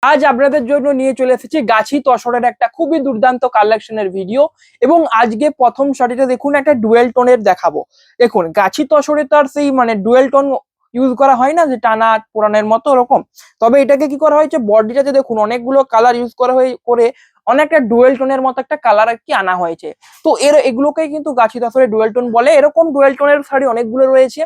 আজ আপনাদের জন্য নিয়ে চলে এসেছি গাছি তসরের একটা খুবই দুর্দান্ত কালেকশনের ভিডিও। এবং আজকে প্রথম শাড়িটা দেখুন একটা ডুয়েল টোনের দেখাবো। দেখুন গাছি তসরে তো আর সেই ডুয়েল টোন ইউজ করা হয় না, যে টানা পোড়ানোর মতো ওরকম। তবে এটাকে কি করা হয়েছে, বডিটাতে দেখুন অনেকগুলো কালার ইউজ করা হয়ে করে অনেকটা ডুয়েল টোনের মতো একটা কালার আর কি আনা হয়েছে। তো এগুলোকেই কিন্তু গাছি তসরে ডুয়েল টোন বলে। এরকম ডুয়েল টোনের শাড়ি অনেকগুলো রয়েছে।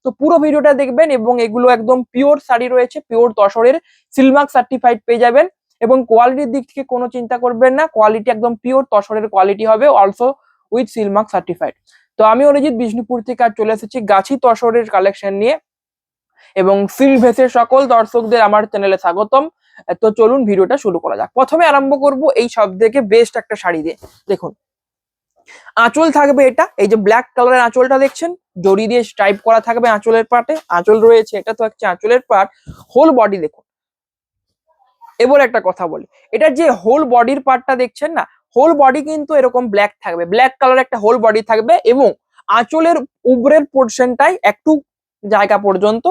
তো পুরো ভিডিওটা দেখবেন এবং এগুলো একদম পিওর শাড়ি রয়েছে, পিওর তসরের সিলমার্ক সার্টিফাইড পেয়ে যাবেন। এবং কোয়ালিটির দিক থেকে কোনো চিন্তা করবেন না, কোয়ালিটি একদম পিওর তসরের কোয়ালিটি হবে, অলসো উইথ সিলমার্ক সার্টিফাইড। তো আমি অরিজিৎ বিষ্ণুপুর থেকে আর চলে এসেছি গাছি তসরের কালেকশন নিয়ে। এবং সিলভেসের সকল দর্শকদের আমার চ্যানেলে স্বাগতম। তো চলুন ভিডিওটা শুরু করা যাক। প্রথমে আরম্ভ করব এই সব থেকে বেস্ট একটা শাড়ি দিয়ে। দেখুন আঁচল থাকবে এটা, এই যে ব্ল্যাক কালারের আঁচলটা দেখছেন, জড়ি দিয়ে স্ট্রাইপ করা থাকবে আঁচলের পাটে, আঁচল রয়েছে, এটা তো হচ্ছে আঁচলের পাট। হোল বডি দেখুন। এবার একটা কথা বলি, এটা যে হোল বডির পার্টটা দেখছেন না, হোল বডি কিন্তু এরকম ব্ল্যাক থাকবে, ব্ল্যাক কালার একটা হোল বডি থাকবে। এবং আঁচলের উপরের পোর্শনটাই একটু জায়গা পর্যন্ত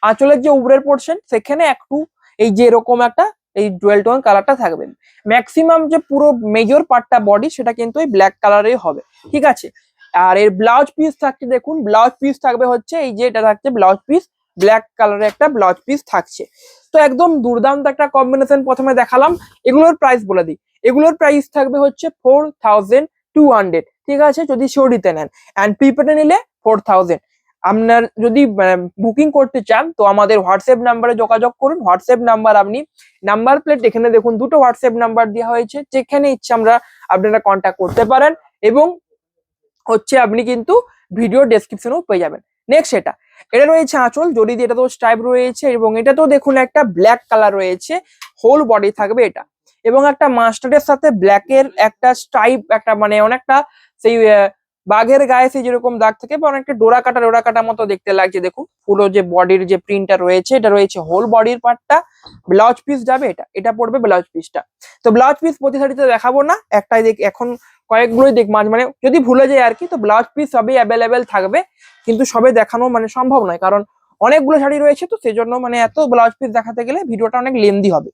আঁচলের যে উপরের পোর্শন সেখানে একটু এই যে এরকম একটা এই ডুয়েল টোন কালারটা থাকবে। ম্যাক্সিমাম যে পুরো মেজর পার্টটা বডি সেটা কিন্তু এই ব্ল্যাক কালারেই হবে, ঠিক আছে। আর এর ব্লাউজ পিস থাকছে, দেখুন ব্লাউজ পিস থাকবে হচ্ছে এই যে এটা থাকছে ব্লাউজ পিস, ব্ল্যাক কালারের একটা ব্লাউজ পিস থাকছে। তো একদম দুর্দান্ত একটা কম্বিনেশন প্রথমে দেখালাম। এগুলোর প্রাইস বলে দিই, এগুলোর প্রাইস থাকবে হচ্ছে 4200, ঠিক আছে, যদি শিওরিতে নেন। অ্যান্ড প্রিপেডে নিলে 4000। আপনার যদি বুকিং করতে চান তো আমাদের হোয়াটসঅ্যাপ নাম্বারে যোগাযোগ করুন। হোয়াটসঅ্যাপ নাম্বার, আপনি নাম্বার প্লেট এখানে দেখুন দুটো হোয়াটসঅ্যাপ নাম্বার দেওয়া হয়েছে, যেখানে ইচ্ছে আপনারা কন্ট্যাক্ট করতে পারেন। এবং হচ্ছে আপনি কিন্তু ভিডিও ডেসক্রিপশনেও পেয়ে যাবেন। নেক্সট এটা রয়েছে আঁচল, জড়ি দিয়ে এটা তো স্ট্রাইপ রয়েছে। এবং এটা তো দেখুন একটা ব্ল্যাক কালার রয়েছে, হোল বডি থাকবে এটা। এবং একটা মাস্টার্ডের সাথে ব্ল্যাকের একটা স্ট্রাইপ, একটা অনেকটা সেই বাঘের গায়ে সেই যেরকম দাগ থাকে বা অনেকটা ডোরা কাটা মতো দেখতে লাগছে। দেখুন পুরো যে বডির যে প্রিন্টটা রয়েছে, এটা রয়েছে হোল বডির পার্টটা। ব্লাউজ পিস যাবে এটা পড়বে ব্লাউজ পিসটা। তো ব্লাউজ পিস প্রতি শাড়িতে দেখাবো না, একটাই এখন কয়েকগুলোই যদি ভুলে যায় আর কি। তো ব্লাউজ পিস সবই অ্যাভেলেবেল থাকবে, কিন্তু সবে দেখানো সম্ভব নয়, কারণ অনেকগুলো শাড়ি রয়েছে। তো সেই জন্য এত ব্লাউজ পিস দেখাতে গেলে ভিডিওটা অনেক লেন্দি হবে।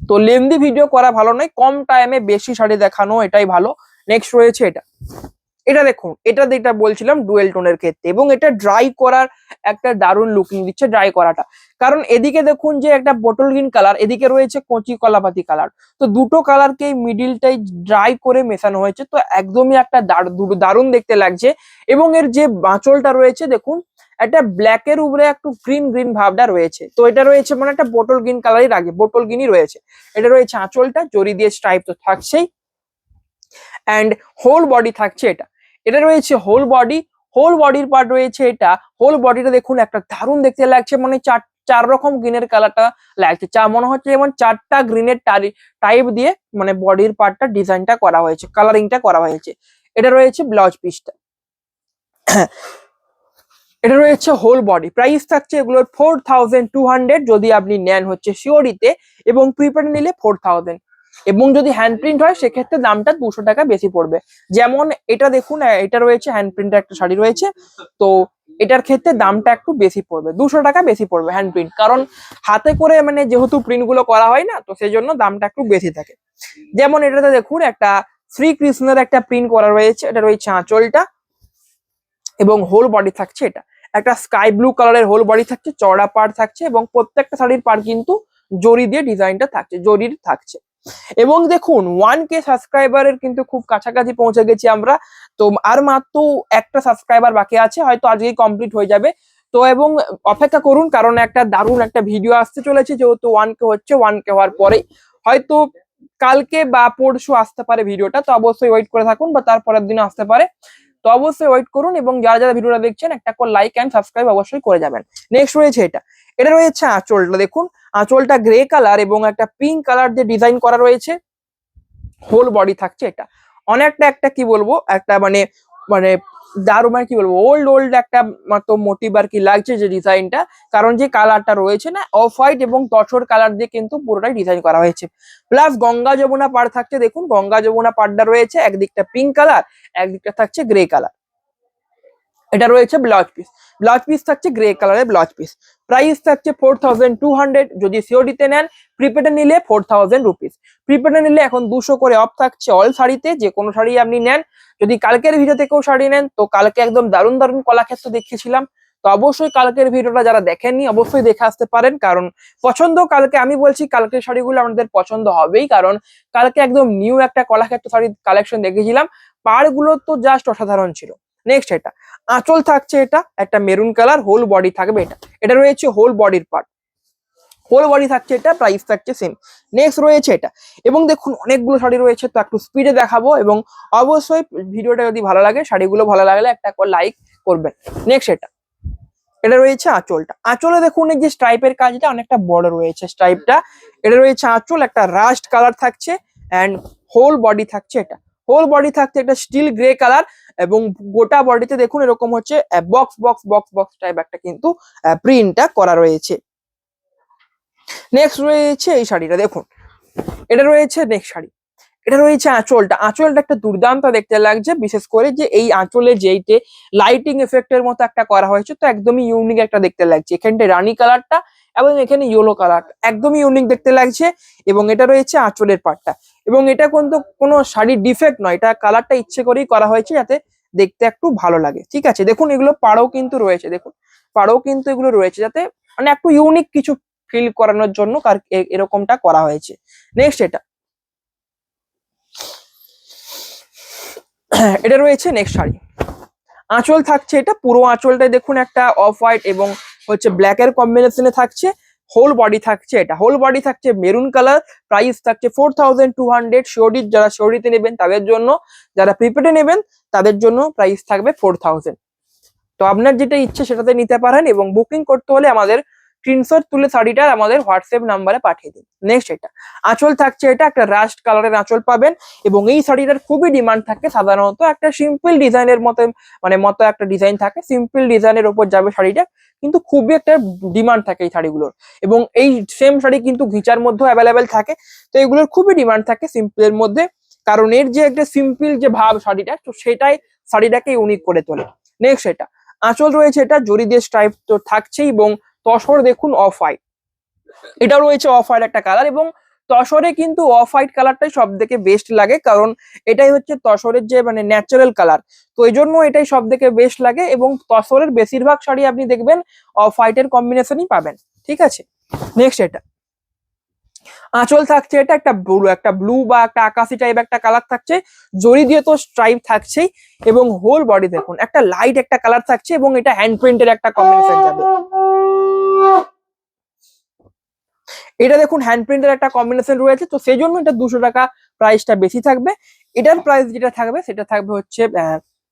তো লেন্দি ভিডিও করা ভালো নয়, কম টাইমে বেশি শাড়ি দেখানো এটাই ভালো। নেক্সট রয়েছে এটা দেখুন, এটা যেটা বলছিলাম ডুয়েল টোনের ক্ষেত্রে। এবং এটা ড্রাই করার একটা দারুণ লুকিং দিচ্ছে ড্রাই করাটা। কারণ এদিকে দেখুন যে একটা বটল গ্রিন কালার, এদিকে রয়েছে কচি কলাপাতি কালার। তো দুটো কালারকে মিডিলটাই ড্রাই করে মেশানো হয়েছে, তো একদমই একটা দারুণ দেখতে লাগছে। এবং এর যে বাঁচলটা রয়েছে দেখুন, একটা ব্ল্যাকের উপরে একটু গ্রিন গ্রিন ভাবটা রয়েছে। তো এটা রয়েছে একটা বটল গ্রিন কালারই লাগে, বটল গ্রিনই রয়েছে। এটা রয়েছে আঁচলটা, জড়ি দিয়ে স্ট্রাইপ তো থাকছেই। অ্যান্ড হোল বডি থাকছে এটা রয়েছে হোল বডি, হোল বডির পার্ট রয়েছে এটা। হোল বডিটা দেখুন একটা দারুণ দেখতে লাগছে, চার রকম গ্রিনের কালারটা লাগছে, মনে হচ্ছে যেমন চারটা গ্রিনের টাইপ দিয়ে বডির পার্টটা ডিজাইনটা করা হয়েছে, কালারিংটা করা হয়েছে। এটা রয়েছে ব্লাউজ পিসটা। এটা রয়েছে হোল বডি, প্রাইস থাকছে এগুলোর 4200 যদি আপনি নেন হচ্ছে শিওরিতে, এবং প্রিপেড নিলে 4000। এবং যদি হ্যান্ড প্রিন্ট হয় সেক্ষেত্রে দামটা 200 টাকা বেশি পড়বে। যেমন এটা দেখুন, এটা রয়েছে হ্যান্ড প্রিন্টের একটা শাড়ি রয়েছে, তো এটার ক্ষেত্রে দামটা একটু বেশি পড়বে, 200 টাকা বেশি পড়বে হ্যান্ড প্রিন্ট। কারণ হাতে করে যেহেতু প্রিন্ট গুলো করা হয় না, তো সেই জন্য দামটা একটু বেশি থাকে। যেমন এটাতে দেখুন একটা শ্রীকৃষ্ণের একটা প্রিন্ট করা রয়েছে, এটা রয়েছে আঁচলটা। এবং হোল বডি থাকছে এটা একটা স্কাই ব্লু কালারের হোল বডি থাকছে, চওড়া পাড় থাকছে। এবং প্রত্যেকটা শাড়ির পাড় কিন্তু জরি দিয়ে ডিজাইনটা থাকছে, জরির থাকছে। এবং দেখুন 1K সাবস্ক্রাইবারের কিন্তু খুব কাছাকাছি পৌঁছে গেছি আমরা। তো আর মাত্র একটা সাবস্ক্রাইবার বাকি আছে, হয়তো আজকেই কমপ্লিট হয়ে যাবে। তো এবং অপেক্ষা করুন, কারণ একটা দারুণ একটা ভিডিও আসতে চলেছে, যেহেতু 1K হচ্ছে, 1K হওয়ার পরে হয়তো কালকে বা পরশু আসতে পারে ভিডিওটা। তো অবশ্যই ওয়েট করে থাকুন, বা তারপরের দিনে আসতে পারে। তো অবশ্যই ওয়েট করুন, এবং যারা যারা ভিডিওটা দেখছেন একটা করে লাইক এন্ড সাবস্ক্রাইব অবশ্যই করে যাবেন। নেক্সট রয়েছে এটা রয়েছে আঁচলটা, দেখুন আঁচলটা গ্রে কালার এবং একটা পিঙ্ক কালার দিয়ে ডিজাইন করা রয়েছে। হোল বডি থাকছে এটা, অনেকটা একটা কি বলবো, একটা মানে দারুণ কি বলবো, ওল্ড একটা মতো মোটিভ আর কি লাগছে যে ডিজাইনটা। কারণ যে কালারটা রয়েছে না, অফ হোয়াইট এবং তসর কালার দিয়ে কিন্তু পুরোটাই ডিজাইন করা হয়েছে। প্লাস গঙ্গা যমুনা পাড় থাকছে, দেখুন গঙ্গা যমুনা পাড়টা রয়েছে, একদিকটা পিঙ্ক কালার, একদিকটা থাকছে গ্রে কালার। এটা রয়েছে ব্লাউজ পিস, ব্লাউজ পিস থাকছে গ্রে কালারের ব্লাউজ পিস। প্রাইস থাকছে 4200, যদি সিওডিতে নেন। প্রিপেডে নিলে 4000 রুপিস। প্রিপেডে নিলে এখন 200 করে অফ থাকছে অল শাড়িতে, যে কোনো শাড়ি আপনি নেন। যদি কালকের ভিডিও থেকেও শাড়ি নেন তো কালকে একদম দারুণ দারুণ কলাক্ষেত্র দেখিয়েছিলাম, তো অবশ্যই কালকের ভিডিওটা যারা দেখেননি অবশ্যই দেখে আসতে পারেন, কারণ পছন্দ কালকে আমি বলছি কালকের শাড়িগুলো আমাদের পছন্দ হবেই, কারণ কালকে একদম নিউ একটা কলাক্ষেত্র শাড়ির কালেকশন দেখেছিলাম। পাড়গুলো তো জাস্ট অসাধারণ ছিল। নেক্সট এটা আঁচল থাকছে, এটা একটা মেরুন কালার, হোল বডি থাকবে। এটা রয়েছে হোল বডির পার্ট, হোল বডি থাকছে, এটা প্রাইস থাকছে সেম। নেক্সট রয়েছে এটা, এবং দেখুন অনেকগুলো শাড়ি রয়েছে, তো একটু স্পিডে দেখাবো, এবং অবশ্যই ভিডিওটা যদি ভালো লাগে, শাড়িগুলো ভালো লাগলে একটা লাইক করবেন। নেক্সট এটা রয়েছে আঁচলটা। আঁচলে দেখুন এই যে স্ট্রাইপের কাজটা অনেকটা বড় রয়েছে স্ট্রাইপটা। এটা রয়েছে আঁচল, একটা রাস্ট কালার থাকছে, অ্যান্ড হোল বডি থাকছে। এটা হোল বডি থাকছে একটা স্টিল গ্রে কালার, এবং গোটা বডিতে দেখুন এরকম হচ্ছে box box box box type একটা কিন্তু প্রিন্টটা করা রয়েছে। নেক্সট রয়েছে এই শাড়িটা, দেখুন এটা রয়েছে নেক্সট শাড়ি। এটা রয়েছে আঁচলটা। আঁচলটা একটা দুর্দান্ত দেখতে লাগছে, বিশেষ করে যে এই আঁচলে যেইটে লাইটিং এফেক্টের মতো একটা করা হয়েছে, তো একদমই ইউনিক একটা দেখতে লাগছে। এখানটা রানী কালারটা এবং এখানে ইয়েলো কালারটা একদমই ইউনিক দেখতে লাগছে, এবং এটা রয়েছে আঁচলের পাটটা। এবং এটা কিন্তু কোনো শাড়ির ডিফেক্ট নয়, এটা কালারটা ইচ্ছে করেই করা হয়েছে যাতে দেখতে একটু ভালো লাগে। ঠিক আছে, দেখুন এগুলো পাড়ও কিন্তু রয়েছে, দেখুন পাড়ও কিন্তু এগুলো রয়েছে যাতে মানে একটু ইউনিক কিছু ফিল করানোর জন্য এরকমটা করা হয়েছে। নেক্সট এটা রয়েছে নেক্সট শাড়ি। আঁচল থাকছে, এটা পুরো আঁচলটাই দেখুন একটা অফ হোয়াইট এবং হচ্ছে ব্ল্যাক এর কম্বিনেশনে থাকছে। হোল বডি থাকছে, এটা হোল বডি থাকছে মেরুন কালার। প্রাইস থাকছে 4200। শিওরি, যারা শিওরিতে নেবেন তাদের জন্য, যারা প্রিপেডে নেবেন তাদের জন্য প্রাইস থাকবে 4000। তো আপনার যেটা ইচ্ছে সেটাতে নিতে পারেন, এবং বুকিং করতে হলে আমাদের স্ক্রিনশট তুলে শাড়িটা আমাদের হোয়াটসঅ্যাপ নাম্বারে পাঠিয়ে দিন। নেক্সট এটা আঁচল থাকছে, এটা একটা রাস্ট কালারের আঁচল পাবেন, এবং এই শাড়িটার খুবই ডিমান্ড থাকে। সাধারণত একটা সিম্পল ডিজাইনের মতো একটা ডিজাইন থাকে, সিম্পল ডিজাইনের উপর যাবে শাড়িটা, কিন্তু খুবই একটা ডিমান্ড থাকে এই শাড়িগুলোর। এবং এই সেম শাড়ি কিন্তু ঘিচার মধ্যেও অ্যাভেলেবেল থাকে, তো এগুলোর খুবই ডিমান্ড থাকে সিম্পলের মধ্যে, কারণ এর যে একটা সিম্পল যে ভাব শাড়িটা, তো সেটাই শাড়িটাকে ইউনিক করে তোলে। নেক্সট এটা আঁচল রয়েছে, এটা জরি দিয়ে স্ট্রাইপ তো থাকছেই, এবং তসর দেখুন অফ হোয়াইট, এটা রয়েছে অফ হোয়াইট একটা কালার, এবং তসরে কিন্তু অফ হোয়াইট কালারটাই সব থেকে বেস্ট লাগে, কারণ এটাই হচ্ছে তসরের যে মানে ন্যাচারাল কালার, তো এই জন্য এটাই সব থেকে বেস্ট লাগে। এবং তসরের বেশিরভাগ শাড়ি আপনি দেখবেন অফ হোয়াইটের কম্বিনেশনই পাবেন। ঠিক আছে, নেক্সট এটা আঁচল থাকছে, এটা একটা ব্লু বা একটা আকাশি টাইপ একটা কালার থাকছে, জরি দিয়ে তো স্ট্রাইপ থাকছেই, এবং হোল বডি দেখুন একটা লাইট একটা কালার থাকছে, এবং এটা হ্যান্ড প্রিন্টের একটা কম্বিনেশন যাবে। এটা দেখুন হ্যান্ড প্রিন্টের একটা কম্বিনেশন রয়েছে, তো সেই জন্য এটা 200 টাকা প্রাইসটা বেশি থাকবে। এটার প্রাইস যেটা থাকবে সেটা থাকবে হচ্ছে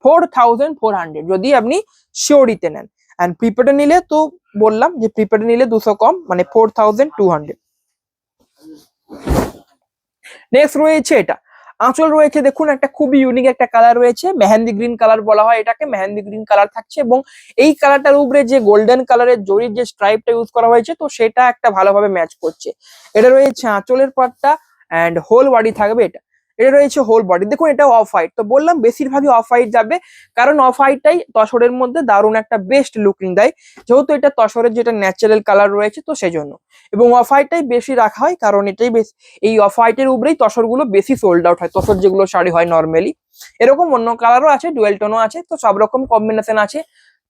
4400, যদি আপনি শিওরিতে নেন। অ্যান্ড প্রিপেডে নিলে তো বললাম যে প্রিপেডে নিলে 200 কম, মানে 4200। নেক্সট রয়েছে এটা আঁচল রয়েছে, দেখুন একটা খুবই ইউনিক একটা কালার রয়েছে, মেহেন্দি গ্রিন কালার বলা হয় এটাকে, মেহেন্দি গ্রিন কালার থাকছে, এবং এই কালারটার উপরে যে গোল্ডেন কালারের জরির যে স্ট্রাইপটা ইউজ করা হয়েছে, তো সেটা একটা ভালোভাবে ম্যাচ করছে। এটা রয়েছে আঁচলের পাটটা, অ্যান্ড হোল বডি থাকবে। এটা রয়েছে হোল বডি, দেখুন এটা অফ হোয়াইট, তো বললাম বেশিরভাগই অফ হোয়াইট যাবে, কারণ অফ হোয়াইটটাই তসরের মধ্যে দারুণ একটা বেস্ট লুকিং দেয়, যেহেতু এটা তসরের যেটা ন্যাচারাল কালার রয়েছে, তো সেজন্য। এবং অফ হোয়াইটটাই বেশি রাখা হয়, কারণ এটাই বেশি, এই অফ হোয়াইটের উপরেই তসরগুলো বেশি সোল্ড আউট হয়, তসর যেগুলো শাড়ি হয় নর্মালি। এরকম অন্য কালারও আছে, ডুয়েল টোনও আছে, তো সব রকম কম্বিনেশন আছে।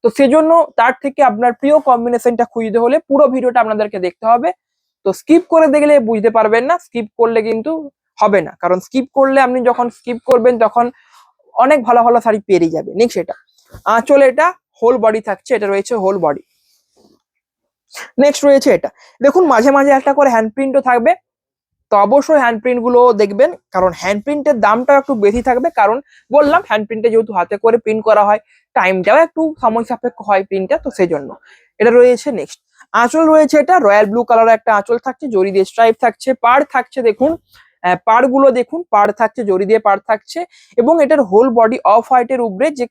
তো সেজন্য তার থেকে আপনার প্রিয় কম্বিনেশনটা খুঁজতে হলে পুরো ভিডিওটা আপনাদেরকে দেখতে হবে। তো স্কিপ করে দেখলে বুঝতে পারবেন না, স্কিপ করলে কিন্তু হবে না, কারণ স্কিপ করলে আপনি যখন স্কিপ করবেন তখন অনেক ভালো ভালো শাড়ি পেরিয়ে যাবে। নেক্সট এটা আঁচল, এটা হোল বডি থাকছে, এটা রয়েছে হোল বডি। নেক্সট রয়েছে এটা, দেখুন মাঝে মাঝে একটা করে হ্যান্ড প্রিন্টও থাকবে, তো অবশ্যই হ্যান্ড প্রিন্ট গুলো দেখবেন, কারণ হ্যান্ড প্রিন্টের দামটা একটু বেশি থাকবে, কারণ বললাম হ্যান্ড প্রিন্টে যেহেতু হাতে করে প্রিন্ট করা হয়, টাইমটাও একটু সময় সাপেক্ষ হয় প্রিন্টটা, তো সেই জন্য। এটা রয়েছে নেক্সট আঁচল রয়েছে, এটা রয়্যাল ব্লু কালারের একটা আঁচল থাকছে, জরি দিয়ে স্ট্রাইপ থাকছে, পাড় থাকছে, দেখুন পাড় গুলো দেখুন, পাড় থাকছে, জরি দিয়ে পাড় থাকছে, এবং এটার হোল বডি অফ হোয়াইটের উপরে যে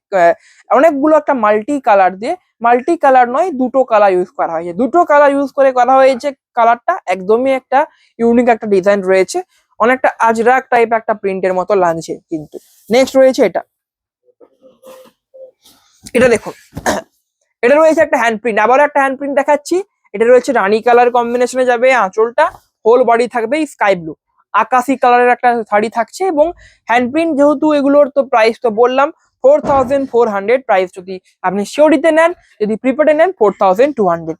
অনেকগুলো একটা মাল্টি কালার দিয়ে, মাল্টি কালার নয় দুটো কালার ইউজ করা হয়েছে, দুটো কালার ইউজ করে করা হয়েছে। কালারটা একদমই একটা ইউনিক একটা ডিজাইন রয়েছে, অনেকটা আজরাক টাইপ একটা প্রিন্টের মতো লাগছে কিন্তু। নেক্সট রয়েছে এটা, এটা দেখুন এটা রয়েছে একটা হ্যান্ড প্রিন্ট, আবার একটা হ্যান্ড প্রিন্ট দেখাচ্ছি, এটা রয়েছে রানী কালার কম্বিনেশনে যাবে, আঁচলটা হোল বডি থাকবে স্কাই ব্লু আকাশি কালারের একটা শাড়ি থাকছে। এবং হ্যান্ড প্রিন্ট যেহেতু এগুলোর তো প্রাইস তো বললাম 4400 প্রাইস, যদি আপনি শিওরিতে নেন, যদি প্রিপেডে নেন 4200।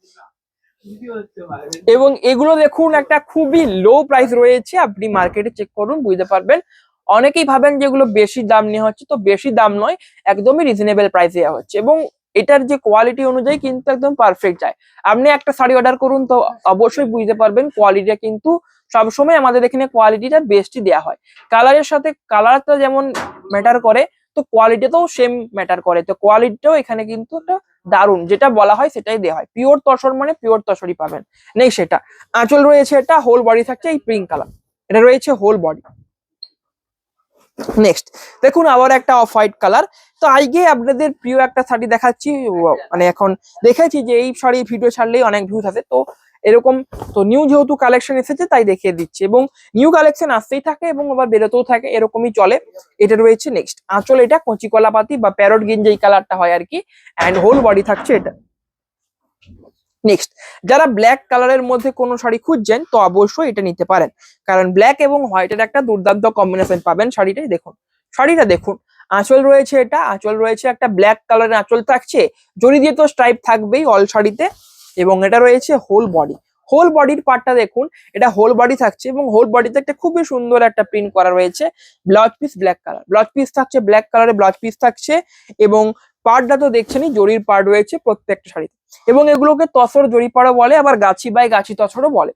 এবং এগুলো দেখুন একটা খুবই লো প্রাইস রয়েছে, আপনি মার্কেটে চেক করুন বুঝতে পারবেন। অনেকেই ভাবেন যেগুলো বেশি দাম নেওয়া হচ্ছে, তো বেশি দাম নয়, একদমই রিজনেবল প্রাইসে দেওয়া হচ্ছে। এবং এটার যে কোয়ালিটি অনুযায়ী কিন্তু একদম পারফেক্ট যায়। আপনি একটা শাড়ি অর্ডার করুন তো অবশ্যই বুঝতে পারবেন কোয়ালিটিটা কিন্তু সবসময় আমাদের এখানে কোয়ালিটিটা বেস্টই দেওয়া হয়। কালারের সাথে কালারটা যেমন ম্যাটার করে, তো কোয়ালিটিতেও সেম ম্যাটার করে। তো কোয়ালিটিটাও এখানে কিন্তু একটা দারুন, যেটা বলা হয় সেটাই দেওয়া হয়। পিওর তসর মানে পিওর তসরই পাবেন। নেই সেটা আঁচল রয়েছে, এটা হোল বডি থাকছে এই পিঙ্ক কালার, এটা রয়েছে হোল বডি। নেক্সট দেখুন আবার একটা অফ হোয়াইট কালার। তো আজকে আপনাদের প্রিয় একটা শাড়ি দেখাচ্ছি, মানে এখন দেখেছি যে এই শাড়ি ভিডিও ছাড়লেই অনেক ভিউজ আছে, তো এরকম তো নিউ যেহেতু কালেকশন এসেছে তাই দেখিয়ে দিচ্ছি। এবং নিউ কালেকশন আসতেই থাকে এবং আবার বেরোতেও থাকে, এরকমই চলে। এটা রয়েছে নেক্সট আঁচল, এটা কচি কলা পাতি বা প্যারট গিঞ্জি এই কালারটা হয় আর কি, অ্যান্ড হোল বডি থাকছে এটা। নেক্সট যারা ব্ল্যাক কালারের মধ্যে কোনো শাড়ি খুঁজছেন তো অবশ্যই এটা নিতে পারেন, কারণ ব্ল্যাক এবং হোয়াইটের একটা দুর্দান্ত কম্বিনেশন পাবেন শাড়িটাই। দেখুন শাড়িটা দেখুন, আঁচল রয়েছে, এটা আঁচল রয়েছে একটা ব্ল্যাক কালারের আঁচল থাকছে, জড়ি দিয়ে তো স্ট্রাইপ থাকবেই অল শাড়িতে। এবং এটা রয়েছে হোল বডি, হোল বডির পার্টটা দেখুন, এটা হোল বডি থাকছে এবং হোল বডিতে একটা খুবই সুন্দর একটা প্রিন্ট করা রয়েছে। Blouse piece black colour, blouse piece থাকছে ব্ল্যাক কালারের ব্লাউজ পিস থাকছে। এবং পার্টটা তো দেখছেনই, জরির পার্ট রয়েছে প্রত্যেকটা শাড়িতে। এবং এগুলোকে তসর জরিপাড়া বলে, আবার গাছি বাই গাছি তসরও বলে।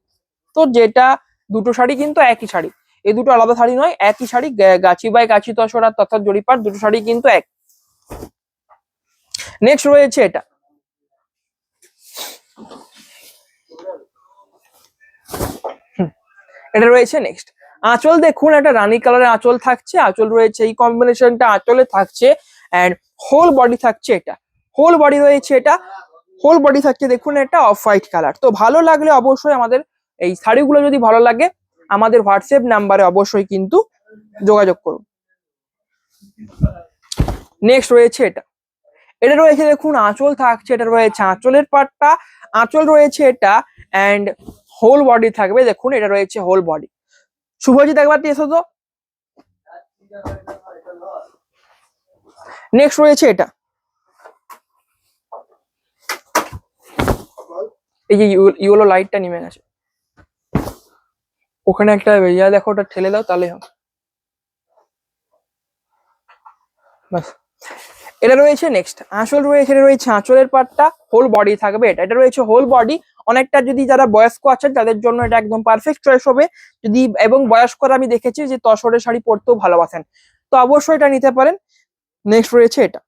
তো যেটা দুটো শাড়ি কিন্তু একই শাড়ি, এই দুটো আলাদা শাড়ি নয়, একই শাড়ি। গাছি বাই গাছি তসর আর তসর জরিপাড় দুটো শাড়ি কিন্তু এক। নেক্সট রয়েছে এটা, এটা রয়েছে নেক্সট আঁচল। দেখুন একটা রানী কালারের আঁচল থাকছে, আঁচল রয়েছে এই কম্বিনেশনটা আঁচলে থাকছে, অ্যান্ড হোল বডি থাকছে এটা, হোল বডি রয়েছে এটা, হোল বডি থাকছে দেখুন এটা অফ হোয়াইট কালার। তো ভালো লাগলে অবশ্যই আমাদের এই শাড়িগুলো যদি ভালো লাগে আমাদের হোয়াটসঅ্যাপ নাম্বারে অবশ্যই কিন্তু যোগাযোগ করুন। নেক্সট রয়েছে এটা, এটা রয়েছে দেখুন আঁচল থাকছে, এটা রয়েছে আঁচলের পাটটা, আঁচল রয়েছে এটা, অ্যান্ড হোল বডি থাকবে দেখুন, এটা রয়েছে হোল বডি। শুভজিৎ একবার এসো তো। নেক্সট রয়েছে এটা, এই যে ইয়েলো লাইটটা নেমে গেছে, ওখানে একটা ইয়া দেখো, ওটা ঠেলে দাও তাহলে হবে বাস। এটা রয়েছে নেক্সট আঁচল রয়েছে, এটা রয়েছে আঁচলের পাটটা, হোল বডি থাকবে এটা, এটা রয়েছে হোল বডি। অনেকটা যদি যারা বয়স্ক আছেন তাদের জন্য এটা একদম পারফেক্ট চয়েস হবে। যদি এবং বয়স্করা আমি দেখেছি যে তসরের শাড়ি পরতেও ভালোবাসেন, তো অবশ্যই এটা নিতে পারেন। নেক্সট রয়েছে এটা,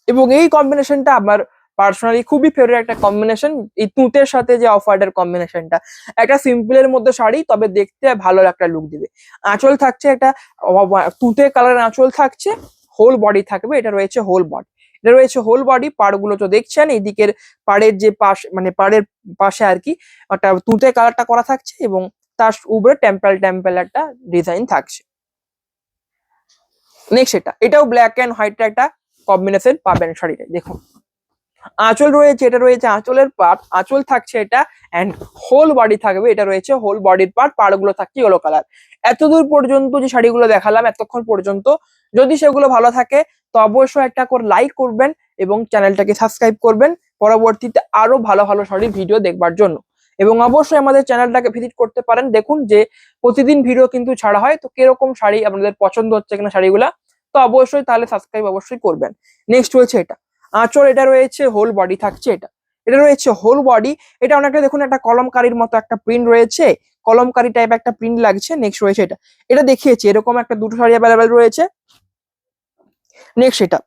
এবং এই কম্বিনেশনটা আমার পার্সোনালি খুবই ফেভারিট একটা কম্বিনেশন, এই তুঁতের সাথে যে অফ হোয়াইটের কম্বিনেশনটা। একটা সিম্পলের মধ্যে শাড়ি, তবে দেখতে ভালো একটা লুক দিবে। আঁচল থাকছে একটা তুঁতে কালারের আঁচল থাকছে, হোল বডি থাকবে, এটা রয়েছে হোল বডি, এটা রয়েছে হোল বডি। পাড়গুলো তো দেখছেন, এই দিকের পাড়ের যে পাশ মানে পাড়ের পাশে আর কি একটা তুঁতে কালারটা করা থাকছে, এবং তার উপরে টেম্পল টেম্পল একটা ডিজাইন থাকছে। নেক্সট এটাও ব্ল্যাক অ্যান্ড হোয়াইট একটা কম্বিনেশন পাবেন শাড়িটা। দেখুন আঁচল রয়েছে, এটা রয়েছে আঁচলের পার্ট, আঁচল থাকছে এটা, অ্যান্ড হোল বডি থাকবে, এটা রয়েছে হোল বডির পার্ট, পাড়গুলো থাকছে ইয়েলো কালার। এতদূর পর্যন্ত যে শাড়িগুলো দেখালাম এতক্ষণ পর্যন্ত, যদি সেগুলো ভালো থাকে তো অবশ্যই একটা করে লাইক করবেন এবং চ্যানেলটাকে সাবস্ক্রাইব করবেন পরবর্তীতে আরো ভালো ভালো শাড়ির ভিডিও দেখবার জন্য। এবং অবশ্যই আমাদের চ্যানেলটাকে ভিজিট করতে পারেন, দেখুন যে প্রতিদিন ভিডিও কিন্তু ছাড়া হয়, তো কিরকম শাড়ি আপনাদের পছন্দ হচ্ছে কিনা শাড়িগুলা, তো অবশ্যই তাহলে সাবস্ক্রাইব অবশ্যই করবেন। নেক্সট হয়েছে এটা আঁচল, এটা রয়েছে হোল বডি থাকছে এটা, এটা রয়েছে হোল বডি। এটা অনেকটা দেখুন একটা কলমকারীর মতো একটা প্রিন্ট রয়েছে, কলমকারী টাইপ একটা প্রিন্ট লাগছে। নেক্সট রয়েছে এটা, এটা দেখিয়েছি এরকম একটা দুটো শাড়ি অ্যাভেলেবেল রয়েছে। নেক্সট এটা,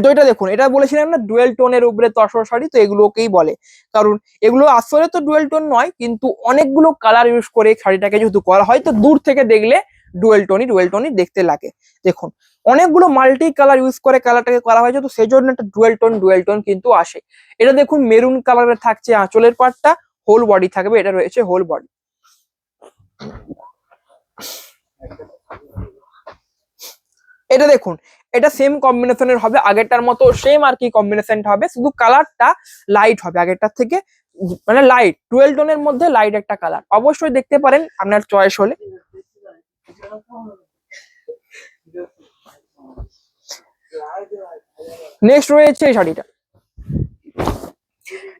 তো এটা দেখুন, এটা বলেছিলাম না ডুয়েল টোনের উপরে তসর শাড়ি, তো এগুলোকেই বলে, কারণ এগুলো আসলে তো ডুয়েল টোন নয়, কিন্তু অনেকগুলো কালার ইউজ করে শাড়িটাকে যেহেতু করা হয়, তো দূর থেকে দেখলে ডুয়েল টোনই দেখতে লাগে। দেখুন অনেকগুলো মাল্টি কালার ইউজ করে কালারটাকে করা হয়েছে, তো সেই জন্য একটা ডুয়েল টোন কিন্তু আসে। এটা দেখুন মেরুন কালারের থাকছে আঁচলের পাটটা, হোল বডি থাকবে, এটা রয়েছে হোল বডি। এটা দেখুন, এটা সেম কম্বিনেশনের হবে, আগেরটার মতো সেম আর কি কম্বিনেশনটা হবে, শুধু কালারটা লাইট হবে আগেরটার থেকে, মানে লাইট ডুয়েল টোনের মধ্যে লাইট একটা কালার, অবশ্যই দেখতে পারেন আপনার চয়েস হলে। নেক্সট রয়েছে এই শাড়িটা,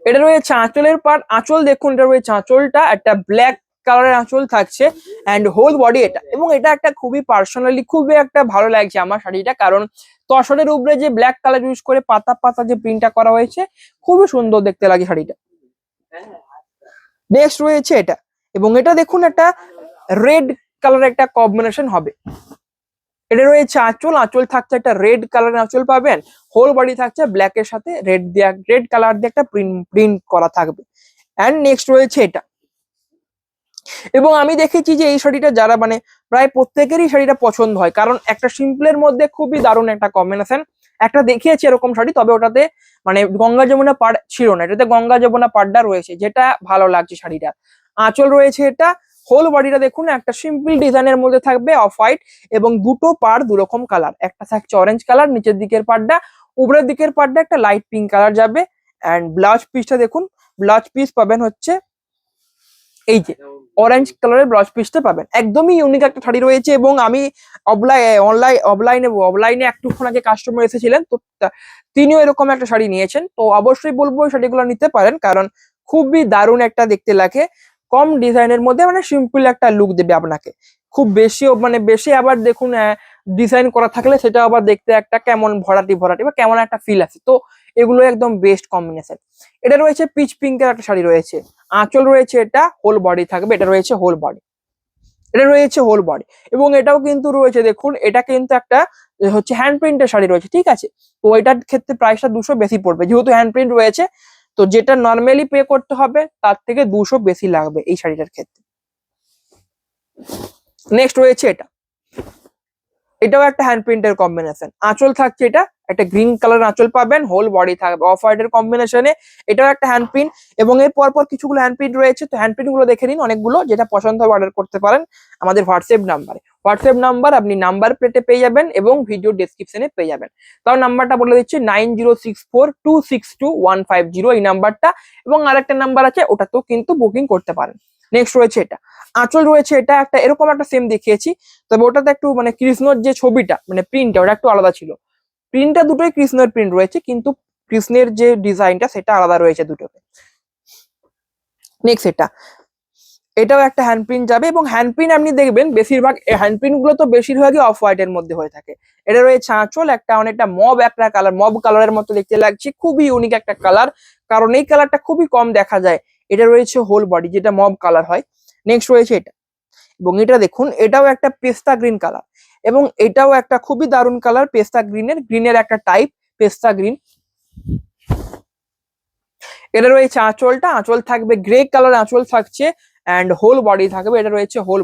এটা রয়েছে আঁচলের পার্ট। আঁচল দেখুন, এটা রয়েছে আঁচলটা একটা ব্ল্যাক কালারের আঁচল থাকছে অ্যান্ড হোল বডি এটা, এবং এটা একটা খুবই পার্সোনালি খুবই একটা ভালো লাগছে আমার শাড়িটা, কারণ তসরের উপরে যে ব্ল্যাক কালার ইউজ করে পাতা পাতা যে প্রিন্টটা করা হয়েছে খুবই সুন্দর দেখতে লাগে শাড়িটা। নেক্সট রয়েছে এটা, এবং এটা দেখুন একটা রেড কালারের একটা কম্বিনেশন হবে। এটা রয়েছে আঁচল, আঁচল থাকছে একটা রেড কালারের আঁচল পাবেন, হোল বডি থাকছে ব্ল্যাক এর সাথে রেড দিয়ে রেড কালার দিয়ে একটা প্রিন্ট করা থাকবে। অ্যান্ড নেক্সট রয়েছে এটা, এবং আমি দেখেছি যে এই শাড়িটা যারা মানে প্রায় প্রত্যেকেরই শাড়িটা পছন্দ হয়, কারণ একটা সিম্পলের মধ্যে খুবই দারুণ একটা কম্বিনেশন। একটা দেখিয়েছি এরকম শাড়ি, তবে ওটাতে মানে গঙ্গা যমুনা পাড় ছিল না, এটাতে গঙ্গা যমুনা পাড়টা রয়েছে, যেটা ভালো লাগছে শাড়িটা। আঁচল রয়েছে এটা, হোল বডিটা দেখুন একটা সিম্পল ডিজাইনের মধ্যে থাকবে অফ হোয়াইট, এবং দুটো পাড় দু রকম কালার, একটা থাকছে অরেঞ্জ কালার নিচের দিকের পাড়টা, উপরের দিকের পাড়টা একটা লাইট পিঙ্ক কালার যাবে। অ্যান্ড ব্লাউজ পিসটা দেখুন, ব্লাউজ পিস পাবেন হচ্ছে এই যে অরেঞ্জ কালারের ব্লাউজ পিসটা পাবেন, একদমই ইউনিক একটা শাড়ি রয়েছে। এবং আমি অফলাইনে একটুক্ষণ আগে কাস্টমার এসেছিলেন, তো তিনিও এরকম একটা শাড়ি নিয়েছেন, তো অবশ্যই বলবো ওই শাড়িগুলো নিতে পারেন, কারণ খুবই দারুণ একটা দেখতে লাগে, কম ডিজাইনের মধ্যে মানে সিম্পল একটা লুক দেবে আপনাকে। খুব বেশিও মানে বেশি আবার দেখুন ডিজাইন করা থাকলে সেটা আবার দেখতে একটা কেমন ভরাটি ভরাটি বা কেমন একটা ফিল আছে, তো এগুলো একদম বেস্ট কম্বিনেশন। এটা রয়েছে পিচ পিঙ্কের একটা শাড়ি রয়েছে, আঁচল রয়েছে এটা হোল বডি থাকবে, এটা রয়েছে হোল বডি, এটা রয়েছে হোল বডি। এবং এটাও কিন্তু রয়েছে দেখুন, এটা কিন্তু একটা হচ্ছে হ্যান্ড প্রিন্টের শাড়ি রয়েছে, ঠিক আছে। তো এটার ক্ষেত্রে প্রাইসটা 200 বেশি পড়বে, যেহেতু হ্যান্ড প্রিন্ট রয়েছে, তো যেটা নর্মালি পে করতে হবে তার থেকে 200 বেশি লাগবে এই শাড়িটার ক্ষেত্রে। নেক্সট রয়েছে এটা, এটাও একটা হ্যান্ড প্রিন্টের কম্বিনেশন, আঁচল থাকছে এটা একটা গ্রিন কালার আঁচল পাবেন, হোল বডি থাকবে অফ হোয়াইট এর কম্বিনেশনে, এটাও একটা হ্যান্ড প্রিন্ট। এবং এর পরপর কিছুগুলো হ্যান্ড প্রিন্ট রয়েছে, তো হ্যান্ড প্রিন্ট গুলো দেখে নিন, অনেকগুলো, যেটা পছন্দ হবে অর্ডার করতে পারেন আমাদের হোয়াটসঅ্যাপ নাম্বার আপনি নাম্বার প্লেটে পেয়ে যাবেন এবং ভিডিও ডেসক্রিপশনে পেয়ে যাবেন। তাও নাম্বারটা বলে দিচ্ছি 9064262150 এই নাম্বারটা, এবং আরেকটা নাম্বার আছে ওটাতেও কিন্তু বুকিং করতে পারেন। নেক্সট রয়েছে এটা, আঁচল রয়েছে এটা একটা এরকম একটা সেম দেখিয়েছি, তবে ওটাতে একটু মানে কৃষ্ণর যে ছবিটা মানে প্রিন্টটা ওটা একটু আলাদা ছিল, প্রিন্টটা দুটোই কৃষ্ণের প্রিন্ট রয়েছে, কিন্তু কৃষ্ণের যে ডিজাইনটা সেটা আলাদা রয়েছে দুটোতে। নেক্সট এটাও একটা হ্যান্ড প্রিন্ট যাবে, এবং হ্যান্ড প্রিন্ট আপনি দেখবেন বেশিরভাগ হ্যান্ড প্রিন্ট গুলো তো বেশিরভাগই অফ হোয়াইট এর মধ্যে হয়ে থাকে। এটা রয়েছে আঁচল একটা অনেকটা একটা কালার, মব কালারের মতো দেখতে লাগছে, খুবই ইউনিক একটা কালার, কারণ এই কালারটা খুবই কম দেখা যায়। এটা রয়েছে হোল বডি, যেটা মব কালার হয়। নেক্সট রয়েছে এটা, এবং এটা দেখুন এটাও একটা পেস্তা গ্রিন কালার, এবং এটাও একটা খুবই দারুণ কালার, পেস্তা গ্রিনের একটা টাইপ পেস্তা গ্রিন। এটা রয়েছে আঁচলটা, আঁচল থাকবে গ্রে কালার আঁচল থাকছে, অ্যান্ড হোল বডি থাকবে, এটা রয়েছে হোল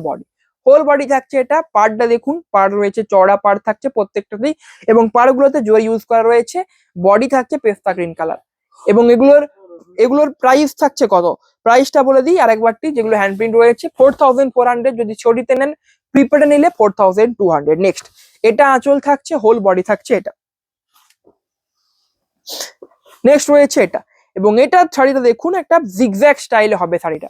বডি থাকছে। এটা পাড়টা দেখুন, পাড় রয়েছে চওড়া পাড় থাকছে প্রত্যেকটাতেই, এবং পাড়গুলোতে জরি ইউজ করা রয়েছে, বডি থাকছে পেস্তা গ্রিন কালার। এবং এগুলোর প্রাইস থাকছে কত, প্রাইসটা বলে দিই আরেকবারটি, যেগুলো হ্যান্ড প্রিন্ট রয়েছে 4400, যদি ছড়িতে নেন প্রিপেডে নিলে 4200। নেক্সট এটা আঁচল থাকছে, হোল বডি থাকছে এটা। নেক্সট রয়েছে এটা, এবং এটা শাড়িটা দেখুন একটা জিগজ্যাগ স্টাইলে হবে শাড়িটা,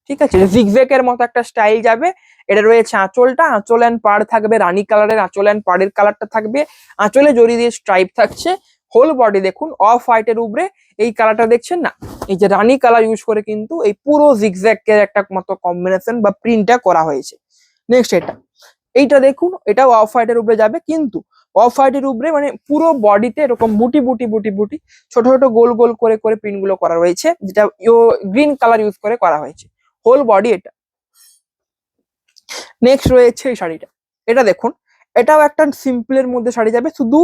ঠিক আছে, জিগজ্যাগ এর মতো একটা স্টাইল যাবে। এটা রয়েছে আঁচলটা, আঁচল অ্যান্ড পাড় থাকবে রানী কালারের, আঁচল অ্যান্ড পাড়ের কালারটা থাকবে, আঁচলে জড়ি দিয়ে স্ট্রাইপ থাকছে, হোল বডি দেখুন অফ হোয়াইট এর উপরে এই কালারটা দেখছেন না, এই যে রানী কালার ইউজ করে কিন্তু এই পুরো জিগজ্যাগ এর একটা মতো কম্বিনেশন বা প্রিন্টটা করা হয়েছে। নেক্সট এইটা দেখুন, এটাও অফ হোয়াইট এর উপরে যাবে, কিন্তু অফ হোয়াইট এর উপরে মানে পুরো বডিতে এরকম বুটি বুটি বুটি বুটি ছোট ছোট গোল গোল করে করে প্রিন্ট গুলো করা রয়েছে, যেটা গ্রিন কালার ইউজ করে করা হয়েছে, হোল বডি এটা। নেক্সট রয়েছে এই শাড়িটা, এটা দেখুন এটাও একটা সিম্পলের মধ্যে শাড়ি যাবে, শুধু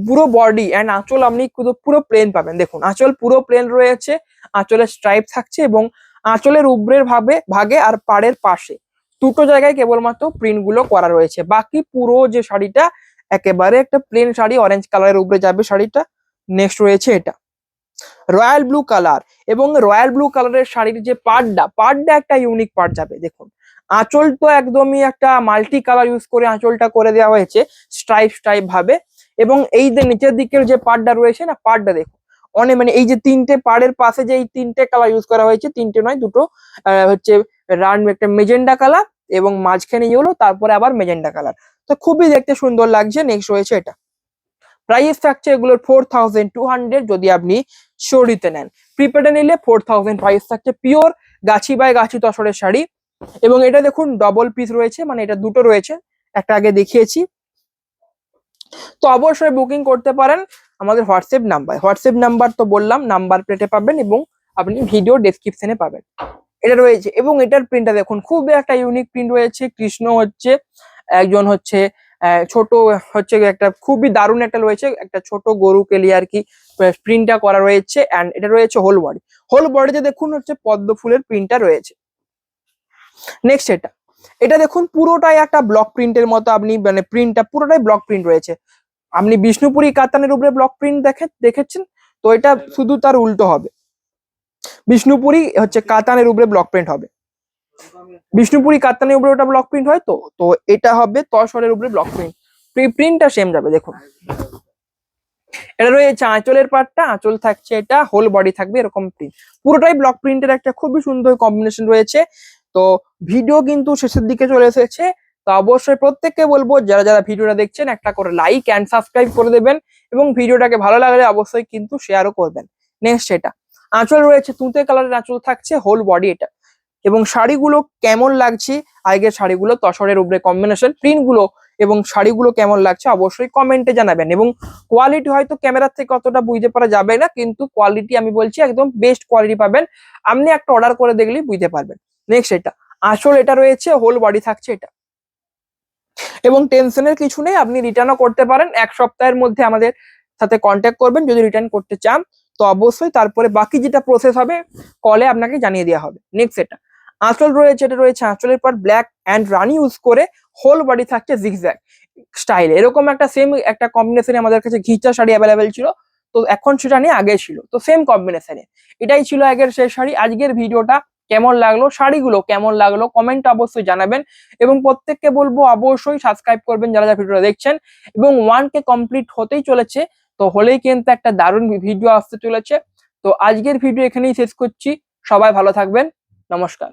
পুরো বডি অ্যান্ড আঁচল আপনি পুরো প্লেন পাবেন, দেখুন আঁচল পুরো প্লেন রয়েছে, আঁচলের স্ট্রাইপ থাকছে, এবং আঁচলের উপরের ভাগে আর পাড়ের পাশে দুটো জায়গায় কেবলমাত্র প্রিন্ট গুলো করা রয়েছে, বাকি পুরো যে শাড়িটা একেবারে একটা প্লেন শাড়ি, অরেঞ্জ কালারের উপরে যাবে শাড়িটা। নেক্সট রয়েছে এটা রয়্যাল ব্লু কালার, এবং রয়্যাল ব্লু কালারের শাড়ির যে পাড়টা একটা ইউনিক পাড় যাবে, দেখুন আঁচল তো একদমই একটা মাল্টি কালার ইউজ করে আঁচলটা করে দেওয়া হয়েছে স্ট্রাইপ ভাবে, এবং এই যে নিচের দিকের যে পাড়টা রয়েছে না, পাড়টা দেখুন অনেক মানে এই যে তিনটে পাড়ের পাশে যে এই তিনটে কালার ইউজ করা হয়েছে, তিনটে নয় দুটো, হচ্ছে রান একটা মেজেন্ডা কালার এবং মাঝখানে ইয়েলো, তারপরে আবার মেজেন্ডা কালার। তো খুবই দেখতে সুন্দর লাগছে। নেক্সট রয়েছে এটা, প্রাইস থাকছে এগুলোর 4200 যদি আপনি শোরিতে নেন। প্রিপেডে নিলে 4000 প্রাইস থাকছে। পিওর গাছি বাই গাছি তসরের শাড়ি, এবং এটা দেখুন ডবল পিস রয়েছে, মানে এটা দুটো রয়েছে, একটা আগে দেখিয়েছি। তো অবশ্যই বুকিং করতে পারেন আমাদের হোয়াটসঅ্যাপ নাম্বার তো বললাম, নাম্বার প্লেটে পাবেন এবং আপনি ভিডিও ডেসক্রিপশনে পাবেন। এটা রয়েছে, এবং এটার প্রিন্টটা দেখুন খুবই একটা ইউনিক প্রিন্ট রয়েছে। কৃষ্ণ হচ্ছে একজন হচ্ছে ছোট হচ্ছে একটা খুবই দারুণ একটা রয়েছে, একটা ছোট গরু কেলি আর কি প্রিন্টটা করা রয়েছে। অ্যান্ড এটা রয়েছে হোল বডিতে দেখুন হচ্ছে পদ্ম ফুলের প্রিন্টটা রয়েছে। নেক্সট এটা দেখুন পুরোটাই একটা ব্লক প্রিন্টের মতো, আপনি মানে প্রিন্টটা পুরোটাই ব্লক প্রিন্ট রয়েছে। আপনি বিষ্ণুপুরি কাতানের উপরে ব্লক প্রিন্ট দেখেছেন, তো এটা শুধু তার উল্টো হবে। বিষ্ণুপুরি হচ্ছে কাতানের উপরে ব্লক প্রিন্ট হবে, বিষ্ণুপুরি কাতানের উপরে ওটা ব্লক প্রিন্ট হয়। তো তো এটা হবে তসরের উপরে ব্লক প্রিন্ট, প্রিন্টটা সেম যাবে। দেখুন এটা রয়েছে আঁচলের পার্টটা, আঁচল থাকছে এটা, হোল বডি থাকবে এরকম প্রিন্ট, পুরোটাই ব্লক প্রিন্টের একটা খুবই সুন্দর কম্বিনেশন রয়েছে। তো ভিডিও কিন্তু শেষের দিকে চলে এসেছে, তো অবশ্যই প্রত্যেককে বলবো যারা যারা ভিডিওটা দেখছেন একটা করে লাইক অ্যান্ড সাবস্ক্রাইব করে দেবেন, এবং ভিডিওটাকে ভালো লাগলে অবশ্যই কিন্তু শেয়ারও করবেন। নেক্সট এটা আঁচল রয়েছে, তুঁতে কালারের আঁচল থাকছে, হোল বডি এটা। এবং শাড়িগুলো কেমন লাগছে, আগের শাড়িগুলো তসরের উপরে কম্বিনেশন প্রিন্ট গুলো এবং শাড়িগুলো কেমন লাগছে অবশ্যই কমেন্টে জানাবেন। এবং কোয়ালিটি হয়তো ক্যামেরার থেকে অতটা বুঝতে পারা যাবে না, কিন্তু কোয়ালিটি আমি বলছি একদম বেস্ট কোয়ালিটি পাবেন, আপনি একটা অর্ডার করে দেখলেই বুঝতে পারবেন। নেক্সট এটা আঁচল, এটা রয়েছে হোল বডি থাকছে এটা, এবং টেনশনের কিছু নেই, আপনি রিটার্নও করতে পারেন। 1 সপ্তাহের মধ্যে আমাদের সাথে কন্ট্যাক্ট করবেন যদি রিটার্ন করতে চান, তো অবশ্যই তারপরে বাকি যেটা প্রসেস হবে কলে আপনাকে জানিয়ে দেওয়া হবে। নেক্সট এটা আঁচল রয়েছে, এটা রয়েছে আঁচলের পর ব্ল্যাক অ্যান্ড রানি ইউজ করে, হোল বডি থাকছে জিগজ্যাগ স্টাইল, এরকম একটা সেম একটা কম্বিনেশনে আমাদের কাছে ঘিচা শাড়ি অ্যাভেলেবেল ছিল, তো এখন সেটা নিয়ে আগে ছিল, তো সেম কম্বিনেশনে এটাই ছিল আগের শেষ শাড়ি। আজকের ভিডিওটা কেমন লাগলো, শাড়িগুলো কেমন লাগলো কমেন্ট অবশ্যই জানাবেন, এবং প্রত্যেককে বলবো অবশ্যই সাবস্ক্রাইব করবেন যারা যারা ভিডিওটা দেখছেন। এবং 1K কমপ্লিট হতেই চলেছে, তো হলেই কিন্তু একটা দারুণ ভিডিও আসতে চলেছে। তো আজকের ভিডিও এখানেই শেষ করছি, সবাই ভালো থাকবেন, নমস্কার।